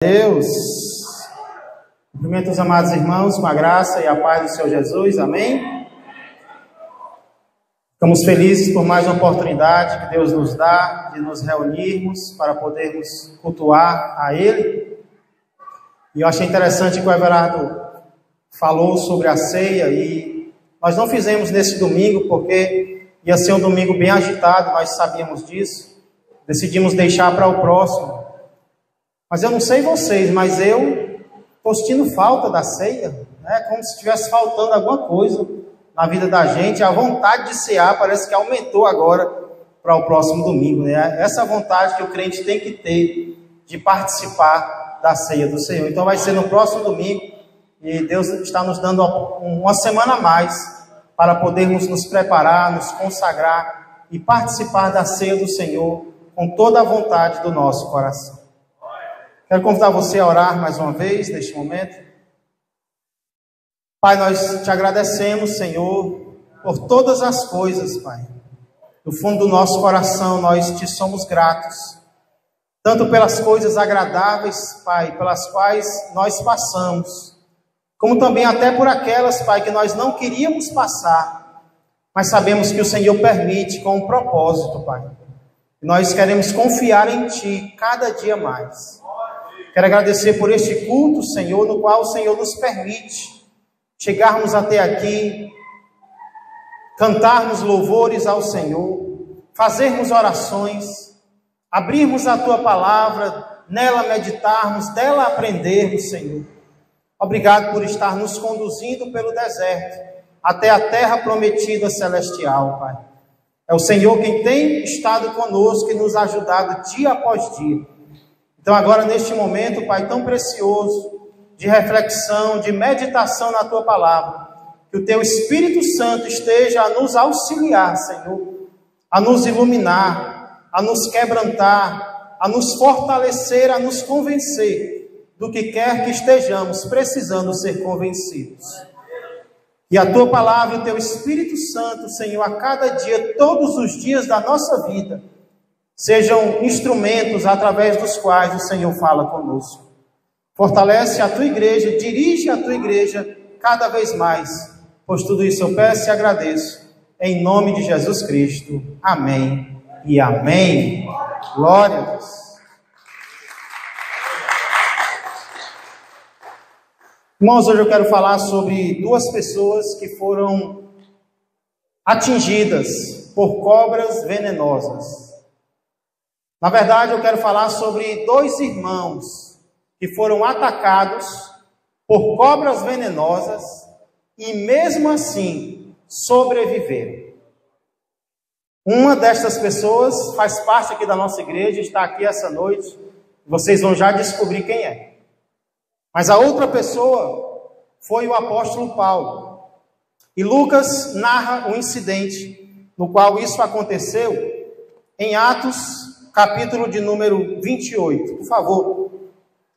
Deus, cumprimento os amados irmãos com a graça e a paz do Senhor Jesus, amém? Estamos felizes por mais uma oportunidade que Deus nos dá de nos reunirmos para podermos cultuar a Ele. E eu achei interessante que o Everardo falou sobre a ceia e nós não fizemos nesse domingo porque ia ser um domingo bem agitado, nós sabíamos disso, decidimos deixar para o próximo. Mas eu não sei vocês, mas eu estou sentindo falta da ceia, né? Como se estivesse faltando alguma coisa na vida da gente. A vontade de cear parece que aumentou agora para o próximo domingo, né? Essa vontade que o crente tem que ter de participar da ceia do Senhor. Então vai ser no próximo domingo e Deus está nos dando uma semana a mais para podermos nos preparar, nos consagrar e participar da ceia do Senhor com toda a vontade do nosso coração. Quero convidar você a orar mais uma vez neste momento. Pai, nós te agradecemos, Senhor, por todas as coisas, Pai. No fundo do nosso coração, nós te somos gratos. Tanto pelas coisas agradáveis, Pai, pelas quais nós passamos, como também até por aquelas, Pai, que nós não queríamos passar, mas sabemos que o Senhor permite com um propósito, Pai. Nós queremos confiar em Ti cada dia mais. Quero agradecer por este culto, Senhor, no qual o Senhor nos permite chegarmos até aqui, cantarmos louvores ao Senhor, fazermos orações, abrirmos a Tua palavra, nela meditarmos, dela aprendermos, Senhor. Obrigado por estar nos conduzindo pelo deserto, até a terra prometida celestial, Pai. É o Senhor quem tem estado conosco e nos ajudado dia após dia. Então agora neste momento, Pai, tão precioso, de reflexão, de meditação na Tua palavra, que o Teu Espírito Santo esteja a nos auxiliar, Senhor, a nos iluminar, a nos quebrantar, a nos fortalecer, a nos convencer do que quer que estejamos precisando ser convencidos. E a Tua palavra e o Teu Espírito Santo, Senhor, a cada dia, todos os dias da nossa vida, sejam instrumentos através dos quais o Senhor fala conosco. Fortalece a Tua igreja, dirige a Tua igreja cada vez mais. Pois tudo isso eu peço e agradeço. Em nome de Jesus Cristo. Amém e amém. Glória a Deus. Irmãos, hoje eu quero falar sobre duas pessoas que foram atingidas por cobras venenosas. Na verdade, eu quero falar sobre dois irmãos que foram atacados por cobras venenosas e mesmo assim sobreviveram. Uma destas pessoas faz parte aqui da nossa igreja, está aqui essa noite, vocês vão já descobrir quem é. Mas a outra pessoa foi o apóstolo Paulo. E Lucas narra o incidente no qual isso aconteceu em Atos capítulo de número 28. Por favor,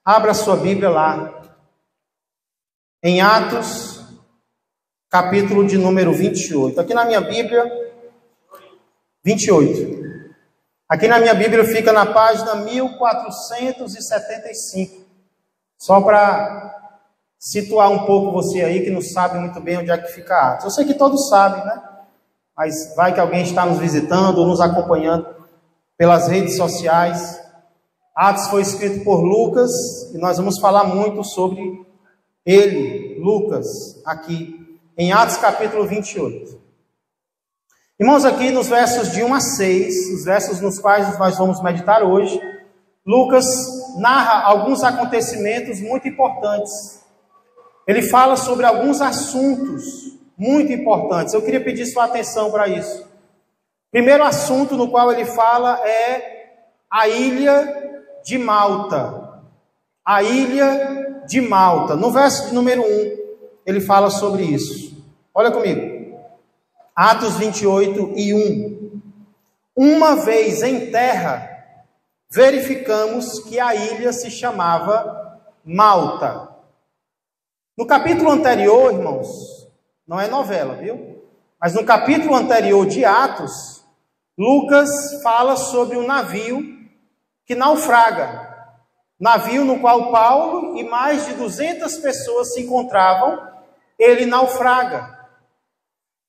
abra sua Bíblia lá. Em Atos, capítulo de número 28. Aqui na minha Bíblia, 28. Aqui na minha Bíblia fica na página 1475. Só para situar um pouco você aí que não sabe muito bem onde é que fica Atos. Eu sei que todos sabem, né? Mas vai que alguém está nos visitando ou nos acompanhando pelas redes sociais. Atos foi escrito por Lucas e nós vamos falar muito sobre ele, Lucas, aqui em Atos capítulo 28. Irmãos, aqui nos versos de 1 a 6, os versos nos quais nós vamos meditar hoje, Lucas narra alguns acontecimentos muito importantes. Ele fala sobre alguns assuntos muito importantes. Eu queria pedir sua atenção para isso. Primeiro assunto no qual ele fala é a ilha de Malta. A ilha de Malta. No verso de número 1, ele fala sobre isso. Olha comigo. Atos 28 e 1. Uma vez em terra, verificamos que a ilha se chamava Malta. No capítulo anterior, irmãos, não é novela, viu? Mas no capítulo anterior de Atos, Lucas fala sobre um navio que naufraga. navio no qual Paulo e mais de 200 pessoas se encontravam, ele naufraga.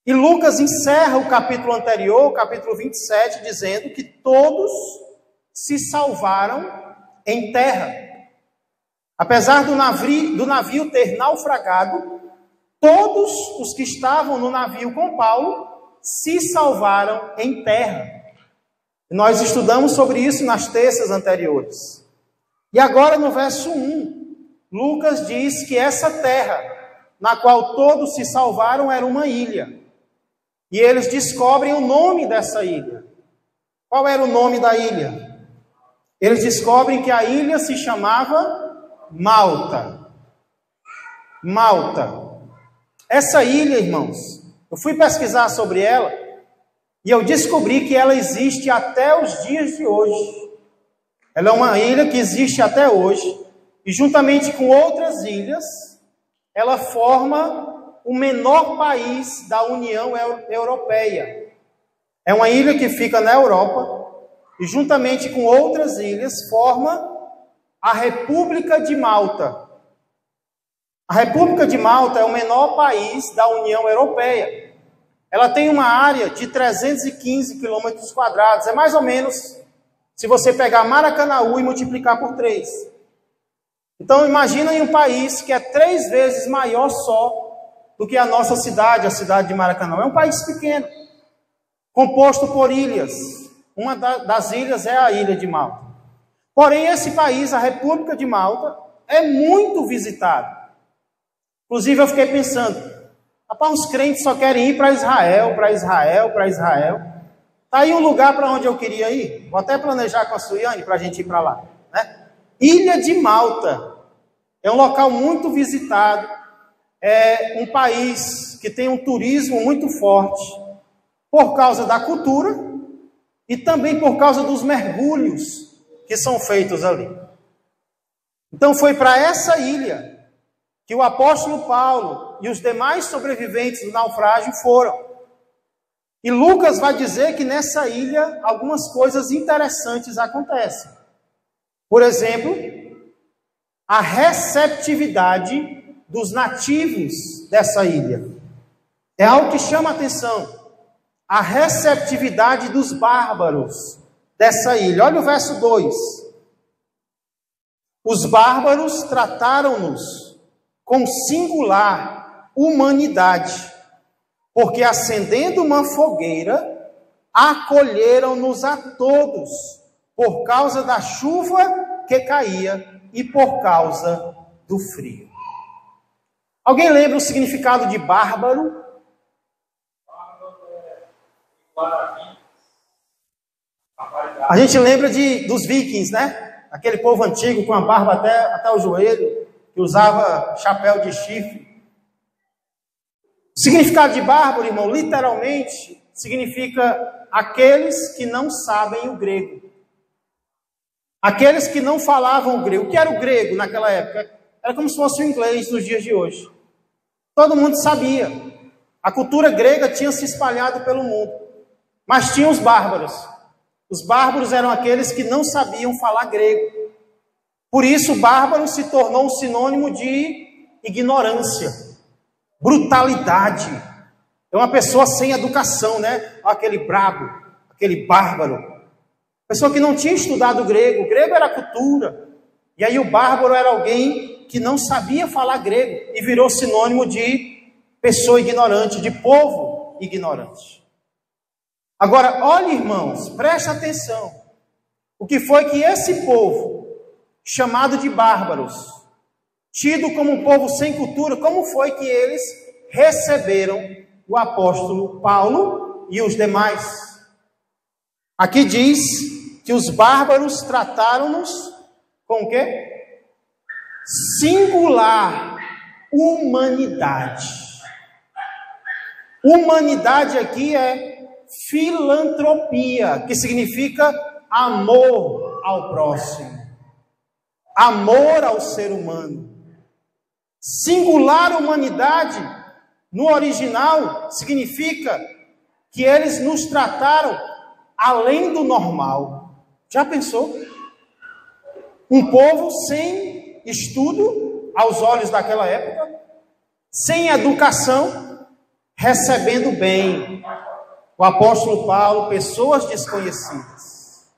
E Lucas encerra o capítulo anterior, o capítulo 27, dizendo que todos se salvaram em terra. Apesar do navio ter naufragado, todos os que estavam no navio com Paulo se salvaram em terra. Nós estudamos sobre isso nas terças anteriores. E agora no verso 1, Lucas diz que essa terra, na qual todos se salvaram, era uma ilha. E eles descobrem o nome dessa ilha. Qual era o nome da ilha? Eles descobrem que a ilha se chamava Malta. Malta. Essa ilha, irmãos, eu fui pesquisar sobre ela e eu descobri que ela existe até os dias de hoje. Ela é uma ilha que existe até hoje e juntamente com outras ilhas, ela forma o menor país da União Europeia. É uma ilha que fica na Europa e juntamente com outras ilhas forma a República de Malta. A República de Malta é o menor país da União Europeia. Ela tem uma área de 315 quilômetros quadrados. É mais ou menos se você pegar Maracanaú e multiplicar por 3. Então imagina em um país que é 3 vezes maior só do que a nossa cidade, a cidade de Maracanã. É um país pequeno, composto por ilhas. Uma das ilhas é a ilha de Malta. Porém, esse país, a República de Malta, é muito visitado. Inclusive, eu fiquei pensando, rapaz, os crentes só querem ir para Israel, para Israel, para Israel. Está aí um lugar para onde eu queria ir. Vou até planejar com a Suiane para a gente ir para lá, né? Ilha de Malta. É um local muito visitado. É um país que tem um turismo muito forte por causa da cultura e também por causa dos mergulhos que são feitos ali. Então foi para essa ilha que o apóstolo Paulo e os demais sobreviventes do naufrágio foram. E Lucas vai dizer que nessa ilha algumas coisas interessantes acontecem. Por exemplo, a receptividade dos nativos dessa ilha. É algo que chama a atenção. A receptividade dos bárbaros dessa ilha. Olha o verso 2. Os bárbaros trataram-nos com singular humanidade, porque acendendo uma fogueira, acolheram-nos a todos, por causa da chuva que caía e por causa do frio. Alguém lembra o significado de bárbaro? A gente lembra dos vikings, né? Aquele povo antigo com a barba até o joelho, que usava chapéu de chifre. O significado de bárbaro, irmão, literalmente, significa aqueles que não sabem o grego. Aqueles que não falavam o grego. O que era o grego naquela época? Era como se fosse o inglês nos dias de hoje. Todo mundo sabia. A cultura grega tinha se espalhado pelo mundo. Mas tinha os bárbaros. Os bárbaros eram aqueles que não sabiam falar grego. Por isso, bárbaro se tornou um sinônimo de ignorância, brutalidade. É uma pessoa sem educação, né? Aquele brabo, aquele bárbaro. Pessoa que não tinha estudado grego. O grego era cultura. E aí o bárbaro era alguém que não sabia falar grego e virou sinônimo de pessoa ignorante, de povo ignorante. Agora, olha, irmãos, preste atenção. O que foi que esse povo, chamado de bárbaros, tido como um povo sem cultura, como foi que eles receberam o apóstolo Paulo e os demais? Aqui diz que os bárbaros trataram-nos com o quê? Singular humanidade. Humanidade aqui é filantropia, que significa amor ao próximo, amor ao ser humano. Singular humanidade, no original, significa que eles nos trataram além do normal. Já pensou? Um povo sem estudo, aos olhos daquela época, sem educação, recebendo bem. O apóstolo Paulo, pessoas desconhecidas.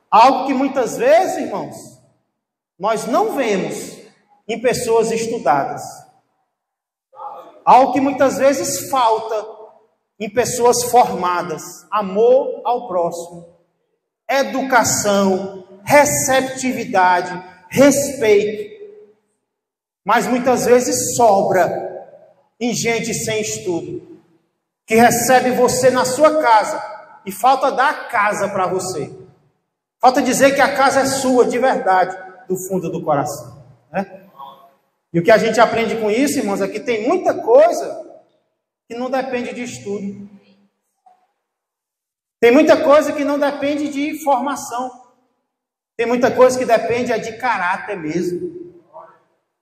Algo que muitas vezes, irmãos, nós não vemos em pessoas estudadas. Algo que muitas vezes falta em pessoas formadas. Amor ao próximo, educação, receptividade, respeito. Mas muitas vezes sobra em gente sem estudo, que recebe você na sua casa e falta dar a casa para você. Falta dizer que a casa é sua de verdade, do fundo do coração, né? E o que a gente aprende com isso, irmãos, é que tem muita coisa que não depende de estudo. Tem muita coisa que não depende de formação. Tem muita coisa que depende de caráter mesmo.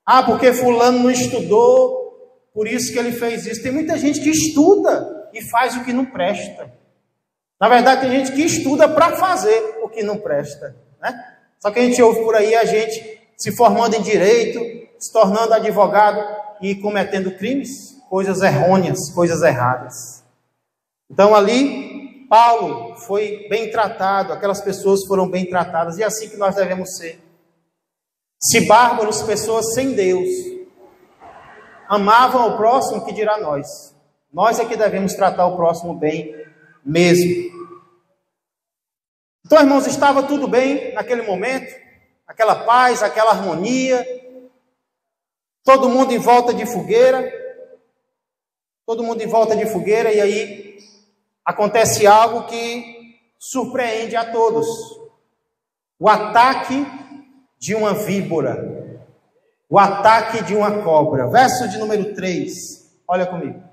Ah, porque fulano não estudou, por isso que ele fez isso. Tem muita gente que estuda e faz o que não presta. Na verdade, tem gente que estuda para fazer o que não presta, né? Só que a gente ouve por aí a gente se formando em direito, se tornando advogado e cometendo crimes, coisas errôneas, coisas erradas. Então ali, Paulo foi bem tratado, aquelas pessoas foram bem tratadas, e é assim que nós devemos ser. Se bárbaros, pessoas sem Deus, amavam o próximo, que dirá nós? Nós é que devemos tratar o próximo bem mesmo. Então, irmãos, estava tudo bem naquele momento, aquela paz, aquela harmonia, todo mundo em volta de fogueira, e aí acontece algo que surpreende a todos. O ataque de uma víbora, o ataque de uma cobra. Verso de número 3, olha comigo.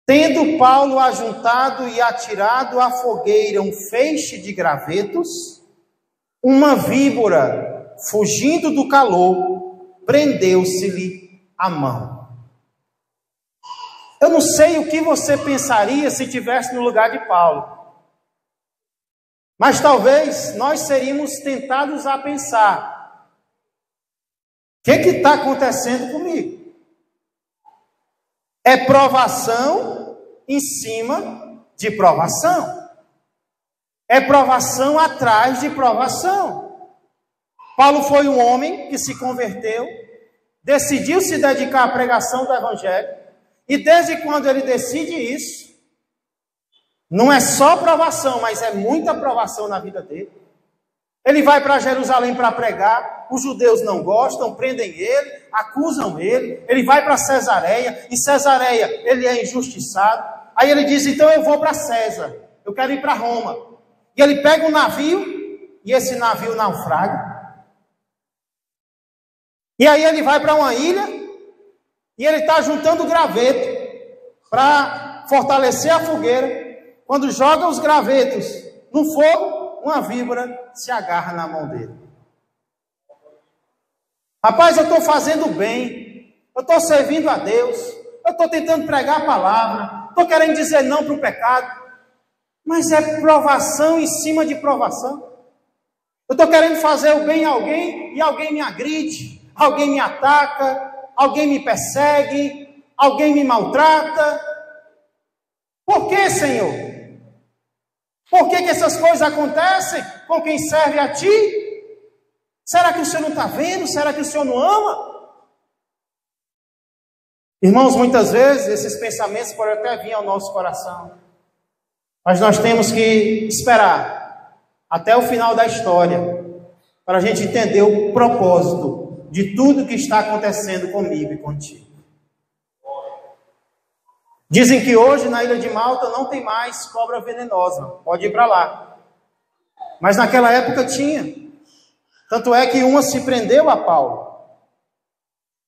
Tendo Paulo ajuntado e atirado à fogueira um feixe de gravetos, uma víbora, fugindo do calor, prendeu-se-lhe a mão. Eu não sei o que você pensaria se estivesse no lugar de Paulo. Mas talvez nós seríamos tentados a pensar: o que está acontecendo comigo? É provação em cima de provação. É provação atrás de provação. Paulo foi um homem que se converteu, decidiu se dedicar à pregação do Evangelho, e desde quando ele decide isso, não é só provação, mas é muita provação na vida dele. Ele vai para Jerusalém para pregar, os judeus não gostam, prendem ele, acusam ele. Ele vai para Cesareia, em Cesareia ele é injustiçado. Aí ele diz: então eu vou para César, eu quero ir para Roma. E ele pega um navio, e esse navio naufraga. E aí ele vai para uma ilha, e ele está juntando graveto para fortalecer a fogueira. Quando joga os gravetos no fogo, uma víbora se agarra na mão dele. Rapaz, eu estou fazendo bem, eu estou servindo a Deus, eu estou tentando pregar a palavra, estou querendo dizer não para o pecado, mas é provação em cima de provação. Eu estou querendo fazer o bem a alguém e alguém me agride, alguém me ataca, alguém me persegue, alguém me maltrata. Por que, Senhor? Por que essas coisas acontecem com quem serve a Ti? Será que o Senhor não está vendo? Será que o Senhor não ama? Irmãos, muitas vezes esses pensamentos podem até vir ao nosso coração, mas nós temos que esperar até o final da história para a gente entender o propósito de tudo que está acontecendo comigo e contigo. Dizem que hoje na ilha de Malta não tem mais cobra venenosa, pode ir para lá. Mas naquela época tinha. Tanto é que uma se prendeu a Paulo.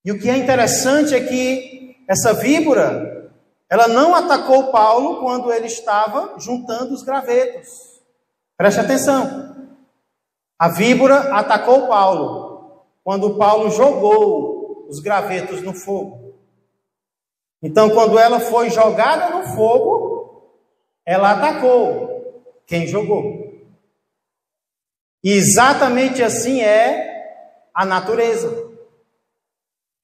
E o que é interessante é que essa víbora, ela não atacou Paulo quando ele estava juntando os gravetos. Preste atenção. A víbora atacou Paulo quando Paulo jogou os gravetos no fogo. Então, quando ela foi jogada no fogo, ela atacou quem jogou. E exatamente assim é a natureza.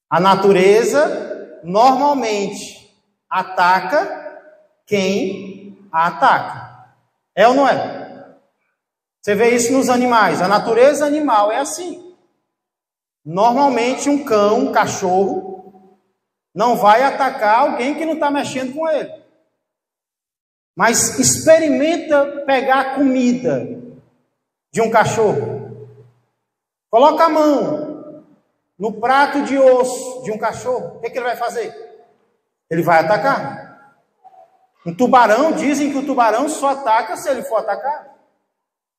A natureza normalmente ataca quem a ataca. É ou não é? Você vê isso nos animais. A natureza animal é assim. Normalmente um cão, um cachorro, não vai atacar alguém que não está mexendo com ele. Mas experimenta pegar a comida de um cachorro. Coloca a mão no prato de osso de um cachorro. O que ele vai fazer? Ele vai atacar. Um tubarão, dizem que o tubarão só ataca se ele for atacado.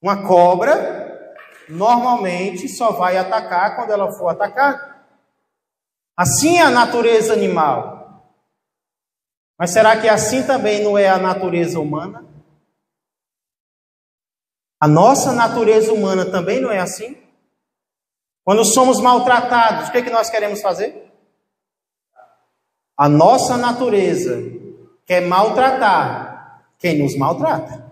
Uma cobra, normalmente, só vai atacar quando ela for atacada. Assim é a natureza animal. Mas será que assim também não é a natureza humana? A nossa natureza humana também não é assim? Quando somos maltratados, o que nós queremos fazer? A nossa natureza quer maltratar quem nos maltrata.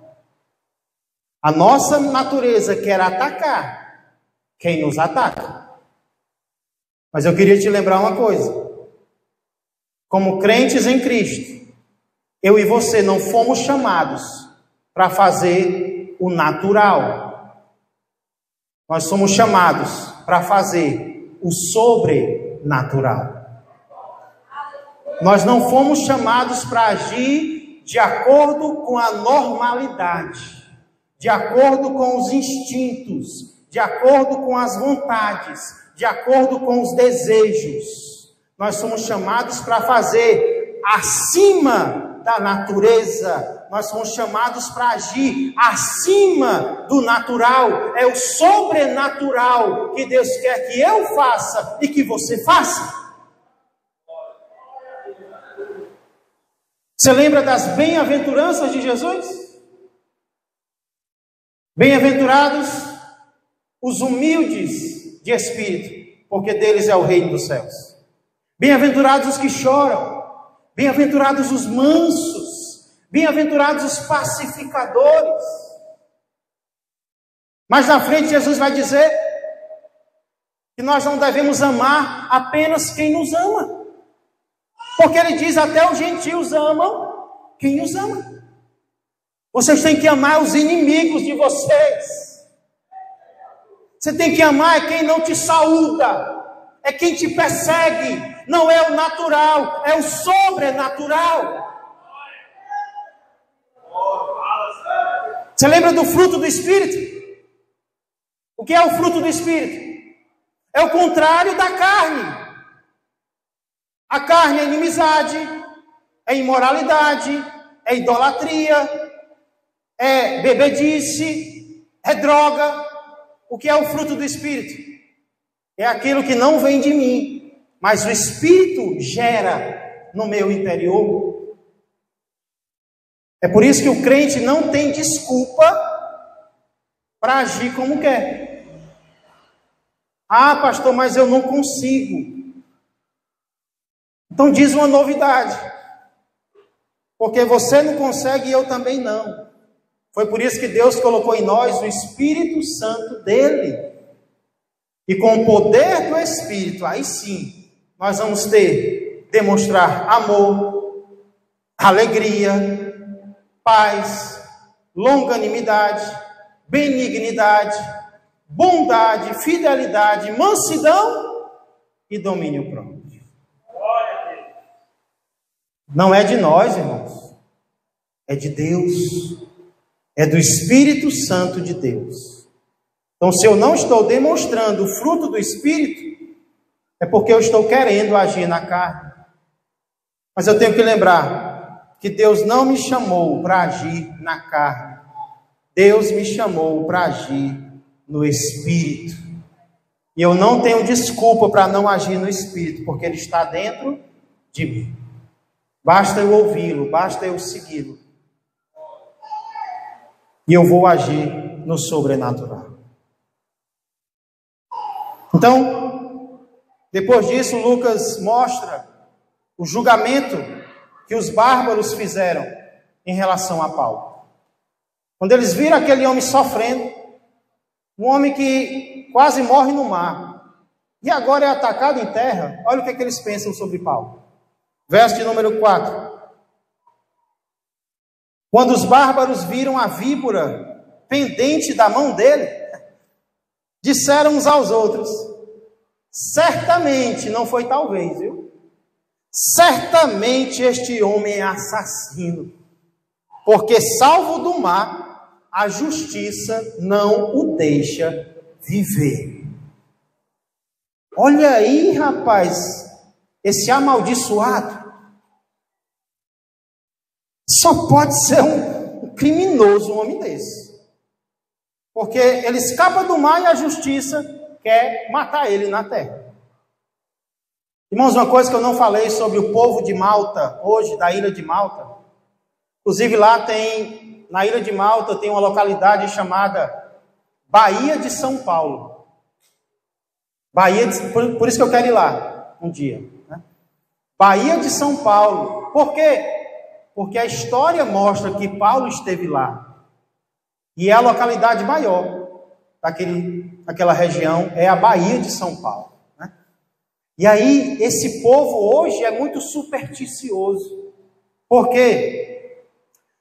A nossa natureza quer atacar quem nos ataca. Mas eu queria te lembrar uma coisa. Como crentes em Cristo, eu e você não fomos chamados para fazer o natural. Nós somos chamados para fazer o sobrenatural. Nós não fomos chamados para agir de acordo com a normalidade, de acordo com os instintos, de acordo com as vontades, de acordo com os desejos. Nós somos chamados para fazer acima da natureza. Nós somos chamados para agir acima do natural. É o sobrenatural que Deus quer que eu faça e que você faça. Você lembra das bem-aventuranças de Jesus? Bem-aventurados os humildes de espírito, porque deles é o reino dos céus. Bem-aventurados os que choram, bem-aventurados os mansos, bem-aventurados os pacificadores. Mas na frente Jesus vai dizer que nós não devemos amar apenas quem nos ama. Porque ele diz, até os gentios amam quem os ama. Vocês têm que amar os inimigos de vocês. Você tem que amar quem não te saúda, é quem te persegue. Não é o natural, é o sobrenatural. Você lembra do fruto do Espírito? O que é o fruto do Espírito? É o contrário da carne. A carne é inimizade, é imoralidade, é idolatria, é bebedice, é droga. O que é o fruto do Espírito? É aquilo que não vem de mim, mas o Espírito gera no meu interior. É por isso que o crente não tem desculpa para agir como quer. Ah, pastor, mas eu não consigo. Então diz uma novidade. Porque você não consegue e eu também não. Foi por isso que Deus colocou em nós o Espírito Santo dele. E com o poder do Espírito, aí sim, nós vamos demonstrar amor, alegria, paz, longanimidade, benignidade, bondade, fidelidade, mansidão e domínio próprio. Não é de nós, irmãos, é de Deus, é do Espírito Santo de Deus. Então, se eu não estou demonstrando o fruto do Espírito, é porque eu estou querendo agir na carne. Mas eu tenho que lembrar que Deus não me chamou para agir na carne. Deus me chamou para agir no Espírito. E eu não tenho desculpa para não agir no Espírito, porque Ele está dentro de mim. Basta eu ouvi-lo, basta eu segui-lo. E eu vou agir no sobrenatural. Então, depois disso, Lucas mostra o julgamento que os bárbaros fizeram em relação a Paulo. Quando eles viram aquele homem sofrendo, Um homem que quase morre no mar e agora é atacado em terra. Olha o que eles pensam sobre Paulo. Verso de número 4. Quando os bárbaros viram a víbora pendente da mão dele, disseram uns aos outros: certamente, não foi talvez, viu? Certamente este homem é assassino, porque salvo do mar, a justiça não o deixa viver. Olha aí, rapaz, esse amaldiçoado. Só pode ser um criminoso, um homem desse. Porque ele escapa do mar e a justiça quer matar ele na terra. Irmãos, uma coisa que eu não falei sobre o povo de Malta, hoje, da ilha de Malta. Inclusive lá tem, na ilha de Malta, tem uma localidade chamada Baía de São Paulo. Por isso que eu quero ir lá um dia. Né? Baía de São Paulo. Por quê? Porque a história mostra que Paulo esteve lá. E é a localidade maior daquela região, é a Baía de São Paulo. Né? E aí, esse povo hoje é muito supersticioso. Por quê?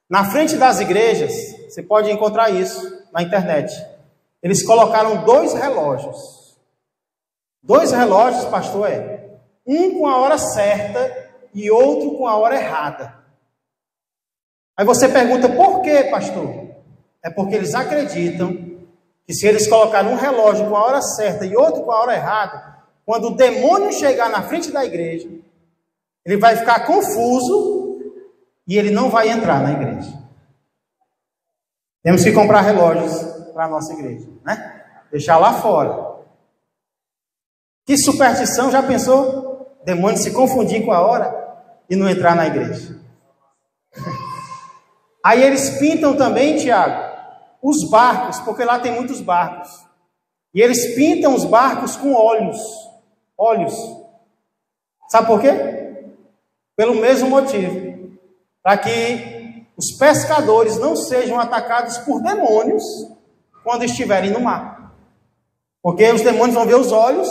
Na frente das igrejas, você pode encontrar isso na internet. Eles colocaram 2 relógios. 2 relógios, pastor, um com a hora certa e outro com a hora errada. Aí você pergunta, por quê, pastor? É porque eles acreditam que se eles colocarem um relógio com a hora certa e outro com a hora errada, quando o demônio chegar na frente da igreja, ele vai ficar confuso e ele não vai entrar na igreja. Temos que comprar relógios para a nossa igreja, né? Deixar lá fora. Que superstição, já pensou? O demônio se confundir com a hora e não entrar na igreja. Aí eles pintam também, Tiago, os barcos, porque lá tem muitos barcos. E eles pintam os barcos com óleos. Sabe por quê? Pelo mesmo motivo. Para que os pescadores não sejam atacados por demônios quando estiverem no mar. Porque os demônios vão ver os olhos,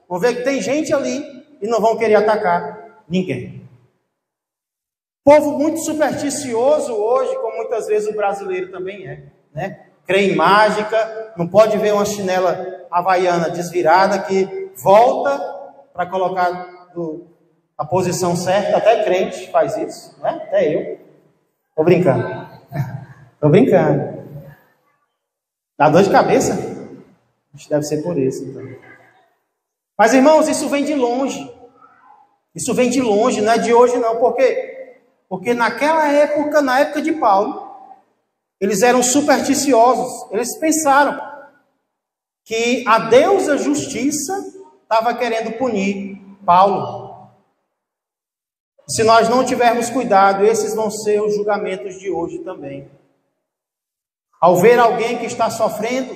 vão ver que tem gente ali e não vão querer atacar ninguém. Povo muito supersticioso hoje, como muitas vezes o brasileiro também é, né? Crê em mágica, não pode ver uma chinela havaiana desvirada que volta para colocar a posição certa. Até crente faz isso, né? Até eu. Tô brincando. Tô brincando. Dá dor de cabeça? Acho que deve ser por isso, então. Mas, irmãos, isso vem de longe. Isso vem de longe, não é de hoje não. Por quê? Porque naquela época, na época de Paulo, eles eram supersticiosos. Eles pensaram que a deusa justiça estava querendo punir Paulo. Se nós não tivermos cuidado, esses vão ser os julgamentos de hoje também. Ao ver alguém que está sofrendo,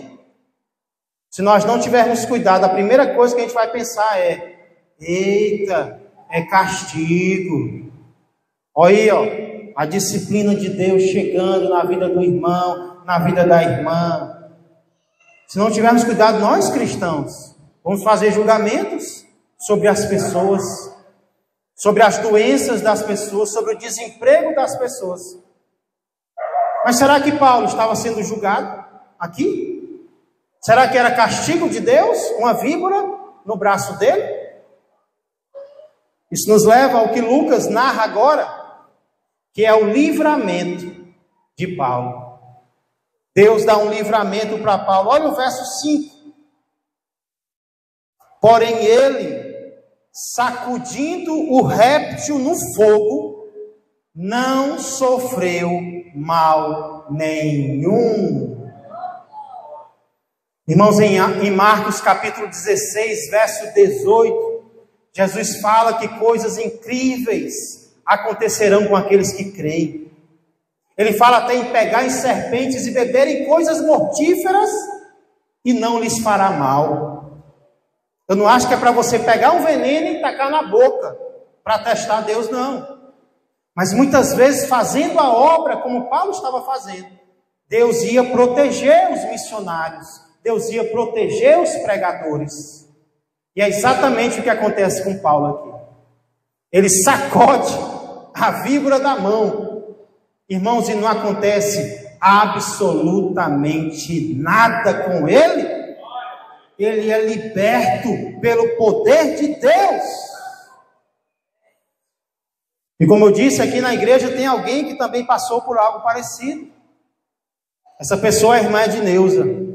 se nós não tivermos cuidado, a primeira coisa que a gente vai pensar é: eita, é castigo. Olha aí, ó, a disciplina de Deus chegando na vida do irmão, na vida da irmã. Se não tivermos cuidado, nós cristãos vamos fazer julgamentos sobre as pessoas, sobre as doenças das pessoas, sobre o desemprego das pessoas. Mas será que Paulo estava sendo julgado aqui? Será que era castigo de Deus, uma víbora no braço dele? Isso nos leva ao que Lucas narra agora, que é o livramento de Paulo. Deus dá um livramento para Paulo. Olha o verso 5. Porém ele, sacudindo o réptil no fogo, não sofreu mal nenhum. Irmãos, em Marcos capítulo 16, verso 18, Jesus fala que coisas incríveis acontecerão com aqueles que creem. Ele fala até em pegar em serpentes e beberem coisas mortíferas e não lhes fará mal. Eu não acho que é para você pegar um veneno e tacar na boca para testar Deus, não. Mas muitas vezes, fazendo a obra como Paulo estava fazendo, Deus ia proteger os missionários, Deus ia proteger os pregadores. E é exatamente o que acontece com Paulo aqui. Ele sacode a víbora da mão. Irmãos, e não acontece absolutamente nada com ele. Ele é liberto pelo poder de Deus. E como eu disse, aqui na igreja tem alguém que também passou por algo parecido. Essa pessoa é a irmã Edneuza.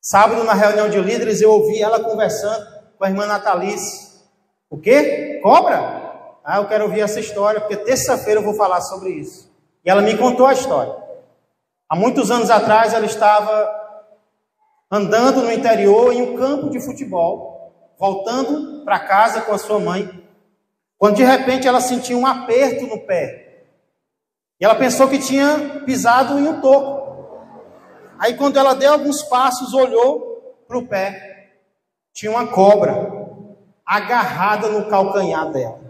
Sábado, na reunião de líderes, eu ouvi ela conversando com a irmã Natalice. O quê? Cobra? Ah, eu quero ouvir essa história, porque terça-feira eu vou falar sobre isso. E ela me contou a história. Há muitos anos atrás, ela estava andando no interior em um campo de futebol, voltando para casa com a sua mãe, quando de repente ela sentiu um aperto no pé. E ela pensou que tinha pisado em um toco. Aí quando ela deu alguns passos, olhou para o pé, tinha uma cobra agarrada no calcanhar dela.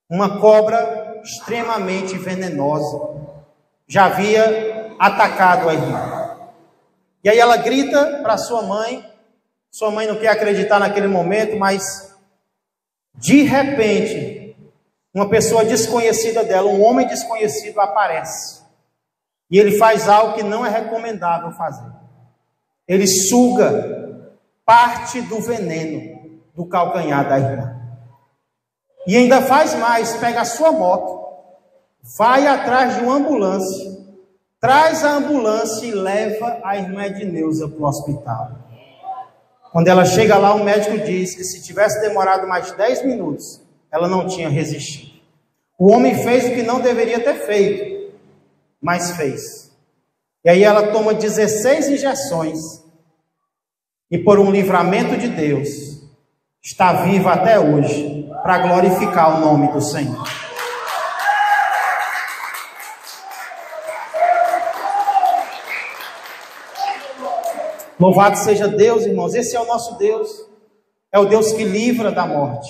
Uma cobra extremamente venenosa. Já havia atacado a irmã. E aí ela grita para sua mãe não quer acreditar naquele momento, mas de repente, uma pessoa desconhecida dela, um homem desconhecido aparece. E ele faz algo que não é recomendável fazer. Ele suga parte do veneno do calcanhar da irmã. E ainda faz mais, pega a sua moto, vai atrás de uma ambulância, traz a ambulância e leva a irmã Edneuza para o hospital. Quando ela chega lá, o médico diz que se tivesse demorado mais 10 minutos, ela não tinha resistido. O homem fez o que não deveria ter feito, mas fez. E aí ela toma 16 injeções e, por um livramento de Deus, está viva até hoje para glorificar o nome do Senhor. Louvado seja Deus, irmãos. Esse é o nosso Deus. É o Deus que livra da morte.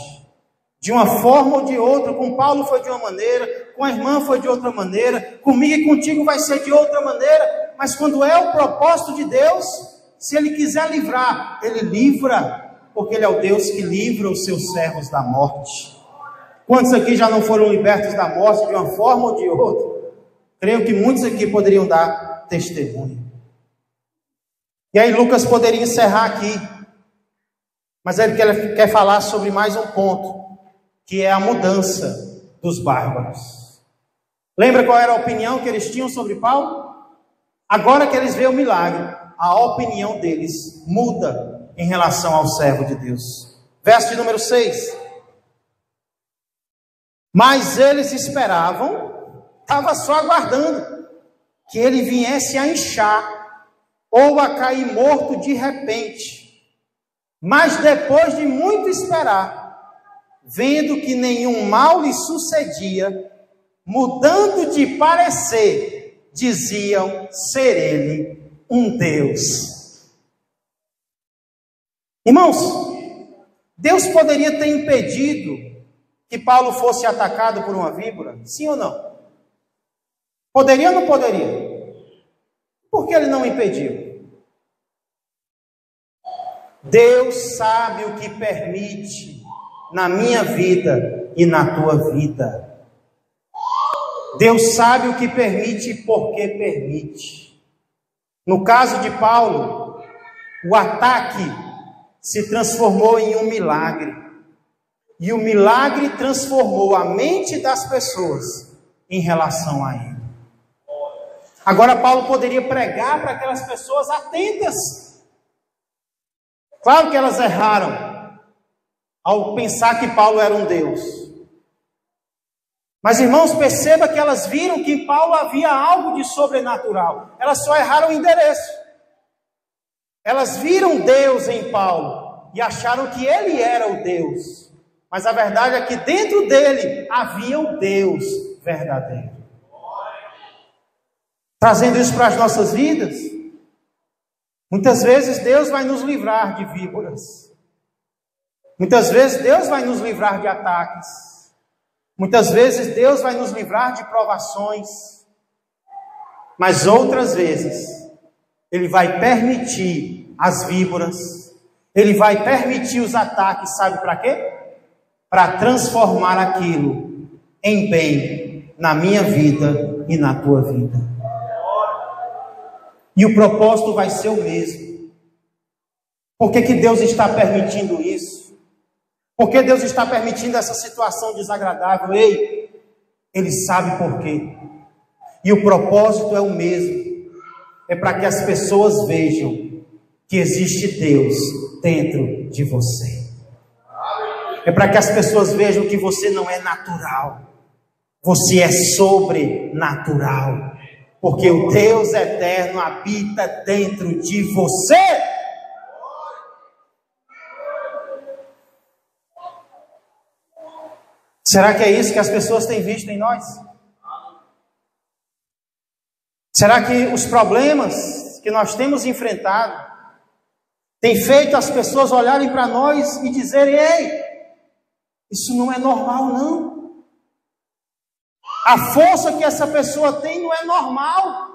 De uma forma ou de outra. Com Paulo foi de uma maneira, com a irmã foi de outra maneira, comigo e contigo vai ser de outra maneira. Mas quando é o propósito de Deus, se Ele quiser livrar, Ele livra, porque Ele é o Deus que livra os seus servos da morte. Quantos aqui já não foram libertos da morte de uma forma ou de outra? Creio que muitos aqui poderiam dar testemunho. E aí Lucas poderia encerrar aqui, mas ele quer falar sobre mais um ponto, que é a mudança dos bárbaros. Lembra qual era a opinião que eles tinham sobre Paulo? Agora que eles veem o milagre, a opinião deles muda em relação ao servo de Deus. Verso de número 6. Mas eles esperavam, estava só aguardando, que ele viesse a inchar, ou a cair morto de repente. Mas depois de muito esperar, vendo que nenhum mal lhe sucedia, mudando de parecer, diziam ser ele um Deus. Irmãos, Deus poderia ter impedido que Paulo fosse atacado por uma víbora? Sim ou não? Poderia ou não poderia? Por que ele não impediu? Deus sabe o que permite na minha vida e na tua vida. Deus sabe o que permite e por que permite. No caso de Paulo, o ataque se transformou em um milagre. E o milagre transformou a mente das pessoas em relação a ele. Agora Paulo poderia pregar para aquelas pessoas atentas. Claro que elas erraram ao pensar que Paulo era um Deus. Mas irmãos, perceba que elas viram que em Paulo havia algo de sobrenatural. Elas só erraram o endereço. Elas viram Deus em Paulo e acharam que ele era o Deus. Mas a verdade é que dentro dele havia o Deus verdadeiro. Trazendo isso para as nossas vidas, muitas vezes Deus vai nos livrar de víboras. Muitas vezes Deus vai nos livrar de ataques. Muitas vezes Deus vai nos livrar de provações. Mas outras vezes, Ele vai permitir as víboras, Ele vai permitir os ataques, sabe para quê? Para transformar aquilo em bem na minha vida e na tua vida. E o propósito vai ser o mesmo. Por que Deus está permitindo isso? Por que Deus está permitindo essa situação desagradável? Ei, Ele sabe por quê. E o propósito é o mesmo. É para que as pessoas vejam que existe Deus dentro de você. É para que as pessoas vejam que você não é natural. Você é sobrenatural. Porque o Deus eterno habita dentro de você. Será que é isso que as pessoas têm visto em nós? Será que os problemas que nós temos enfrentado têm feito as pessoas olharem para nós e dizerem: ei, isso não é normal não. A força que essa pessoa tem não é normal.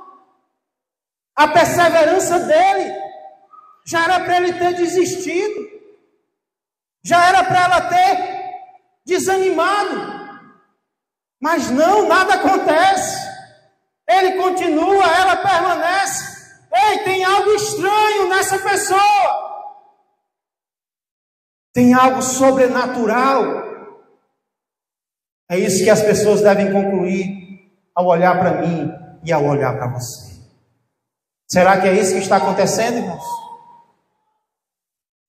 A perseverança dele já era para ele ter desistido. Já era para ela ter desanimado. Mas não, nada acontece. Ele continua, ela permanece. Ei, tem algo estranho nessa pessoa. Tem algo sobrenatural. É isso que as pessoas devem concluir ao olhar para mim e ao olhar para você. Será que é isso que está acontecendo, irmãos?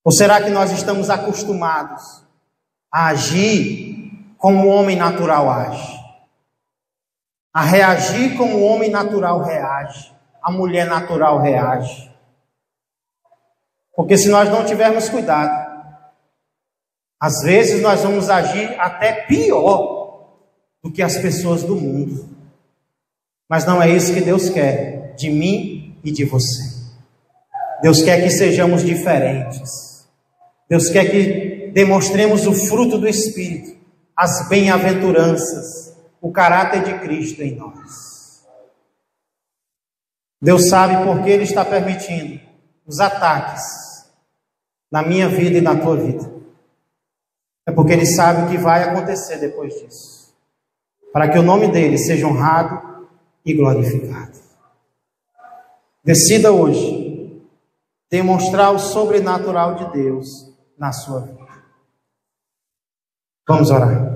Ou será que nós estamos acostumados a agir como o homem natural age? A reagir como o homem natural reage, a mulher natural reage. Porque se nós não tivermos cuidado, às vezes nós vamos agir até pior do que as pessoas do mundo. Mas não é isso que Deus quer de mim e de você. Deus quer que sejamos diferentes. Deus quer que demonstremos o fruto do Espírito, as bem-aventuranças, o caráter de Cristo em nós. Deus sabe por que Ele está permitindo os ataques na minha vida e na tua vida. É porque Ele sabe o que vai acontecer depois disso, para que o nome dEle seja honrado e glorificado. Decida hoje demonstrar o sobrenatural de Deus na sua vida. Vamos orar.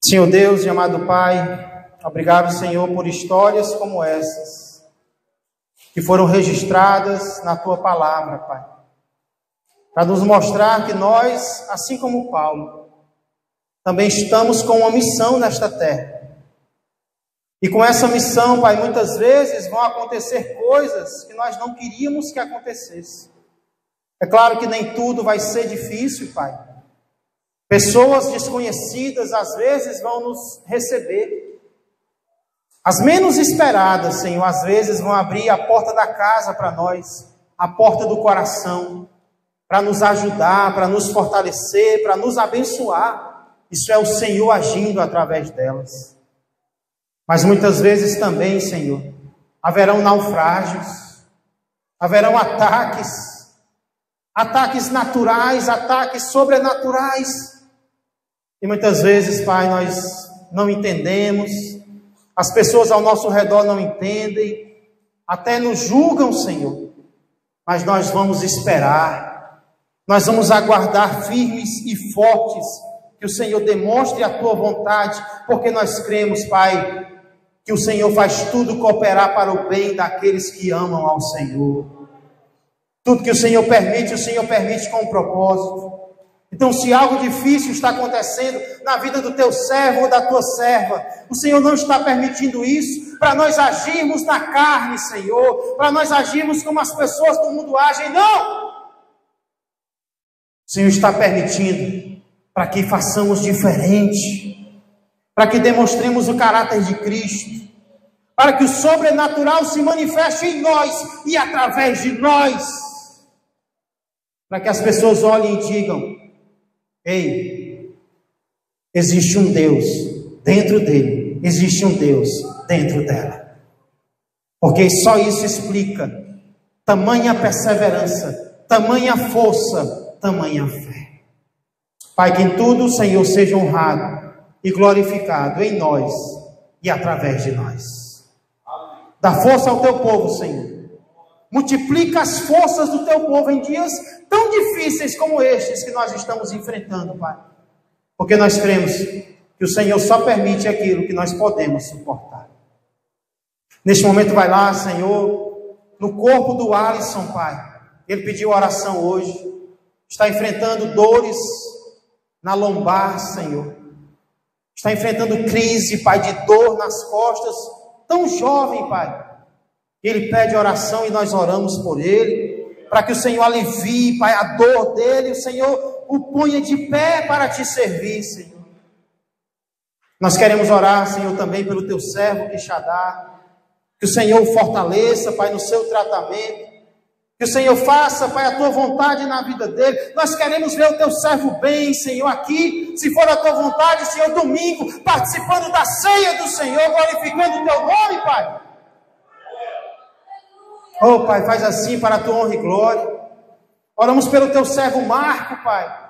Senhor Deus e amado Pai, obrigado, Senhor, por histórias como essas, que foram registradas na Tua Palavra, Pai, para nos mostrar que nós, assim como Paulo, também estamos com uma missão nesta terra. E com essa missão, Pai, muitas vezes vão acontecer coisas que nós não queríamos que acontecesse. É claro que nem tudo vai ser difícil, Pai. Pessoas desconhecidas às vezes vão nos receber. As menos esperadas, Senhor, às vezes vão abrir a porta da casa para nós, a porta do coração, para nos ajudar, para nos fortalecer, para nos abençoar. Isso é o Senhor agindo através delas. Mas muitas vezes também, Senhor, haverão naufrágios, haverão ataques naturais, ataques sobrenaturais. E muitas vezes, Pai, nós não entendemos, as pessoas ao nosso redor não entendem, até nos julgam, Senhor. Mas nós vamos esperar, nós vamos aguardar firmes e fortes, que o Senhor demonstre a Tua vontade, porque nós cremos, Pai, que o Senhor faz tudo cooperar para o bem daqueles que amam ao Senhor. Tudo que o Senhor permite com um propósito. Então, se algo difícil está acontecendo na vida do teu servo ou da tua serva, o Senhor não está permitindo isso para nós agirmos na carne, Senhor, para nós agirmos como as pessoas do mundo agem, não! O Senhor está permitindo para que façamos diferente, para que demonstremos o caráter de Cristo, para que o sobrenatural se manifeste em nós e através de nós, para que as pessoas olhem e digam: ei, existe um Deus dentro dele, existe um Deus dentro dela. Porque só isso explica tamanha perseverança, tamanha força, tamanha fé. Pai, que em tudo o Senhor seja honrado e glorificado em nós e através de nós. Dá força ao teu povo, Senhor. Multiplica as forças do teu povo em dias tão difíceis como estes que nós estamos enfrentando, Pai. Porque nós cremos que o Senhor só permite aquilo que nós podemos suportar. Neste momento vai lá, Senhor, no corpo do Alisson, Pai. Ele pediu oração hoje. Está enfrentando dores na lombar, Senhor. Está enfrentando crise, Pai, de dor nas costas. Tão jovem, Pai. Ele pede oração e nós oramos por ele, para que o Senhor alivie, Pai, a dor dele, o Senhor o ponha de pé para te servir, Senhor. Nós queremos orar, Senhor, também pelo teu servo Quixadá, que o Senhor o fortaleça, Pai, no seu tratamento, que o Senhor faça, Pai, a tua vontade na vida dele. Nós queremos ver o teu servo bem, Senhor, aqui, se for a tua vontade, Senhor, domingo, participando da ceia do Senhor, glorificando o teu nome, Pai. Oh, Pai, faz assim para a tua honra e glória. Oramos pelo teu servo Marco, Pai.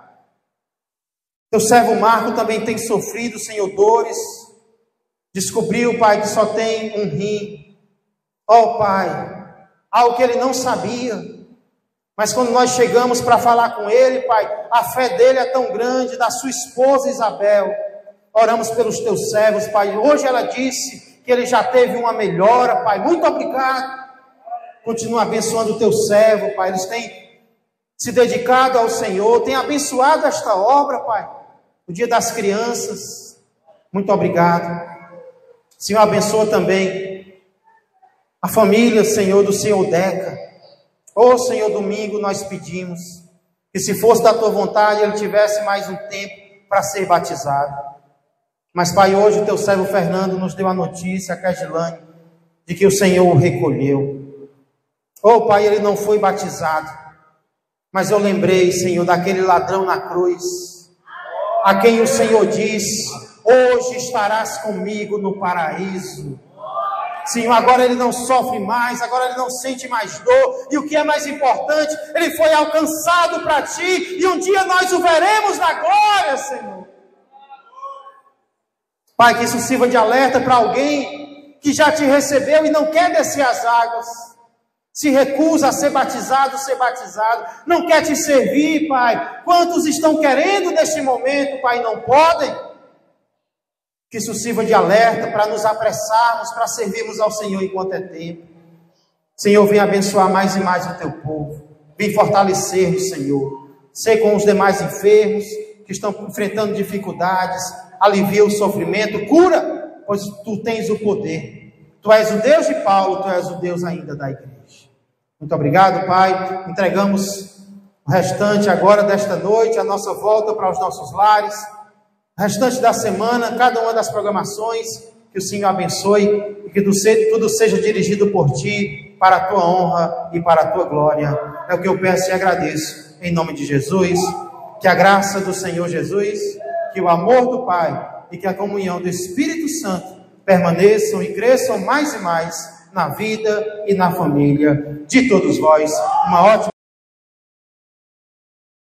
Teu servo Marco também tem sofrido, Senhor, dores. Descobriu, Pai, que só tem um rim. Oh, Pai, algo que ele não sabia. Mas quando nós chegamos para falar com ele, Pai, a fé dele é tão grande, da sua esposa Isabel. Oramos pelos teus servos, Pai. Hoje ela disse que ele já teve uma melhora, Pai. Muito obrigado. Continua abençoando o teu servo, Pai. Eles têm se dedicado ao Senhor, têm abençoado esta obra, Pai. O dia das crianças. Muito obrigado. Senhor, abençoa também a família, Senhor, do Senhor Deca. Oh, Senhor, domingo nós pedimos que, se fosse da tua vontade, ele tivesse mais um tempo para ser batizado. Mas, Pai, hoje o teu servo Fernando nos deu a notícia, a Cagilane, de que o Senhor o recolheu. Oh, Pai, ele não foi batizado, mas eu lembrei, Senhor, daquele ladrão na cruz, a quem o Senhor disse: hoje estarás comigo no paraíso. Senhor, agora ele não sofre mais, agora ele não sente mais dor, e o que é mais importante, ele foi alcançado para ti, e um dia nós o veremos na glória, Senhor. Pai, que isso sirva de alerta para alguém que já te recebeu e não quer descer as águas, se recusa a ser batizado, não quer te servir, Pai. Quantos estão querendo neste momento, Pai, não podem? Que isso sirva de alerta para nos apressarmos, para servirmos ao Senhor enquanto é tempo. Senhor, vem abençoar mais e mais o teu povo. Vem fortalecer-nos, Senhor. Ser com os demais enfermos que estão enfrentando dificuldades. Alivia o sofrimento, cura, pois tu tens o poder. Tu és o Deus de Paulo, tu és o Deus ainda da igreja. Muito obrigado, Pai. Entregamos o restante agora desta noite, a nossa volta para os nossos lares. O restante da semana, cada uma das programações, que o Senhor abençoe e que tudo seja dirigido por Ti, para a Tua honra e para a Tua glória. É o que eu peço e agradeço, em nome de Jesus. Que a graça do Senhor Jesus, que o amor do Pai e que a comunhão do Espírito Santo permaneçam e cresçam mais e mais na vida e na família de todos vós. Uma ótima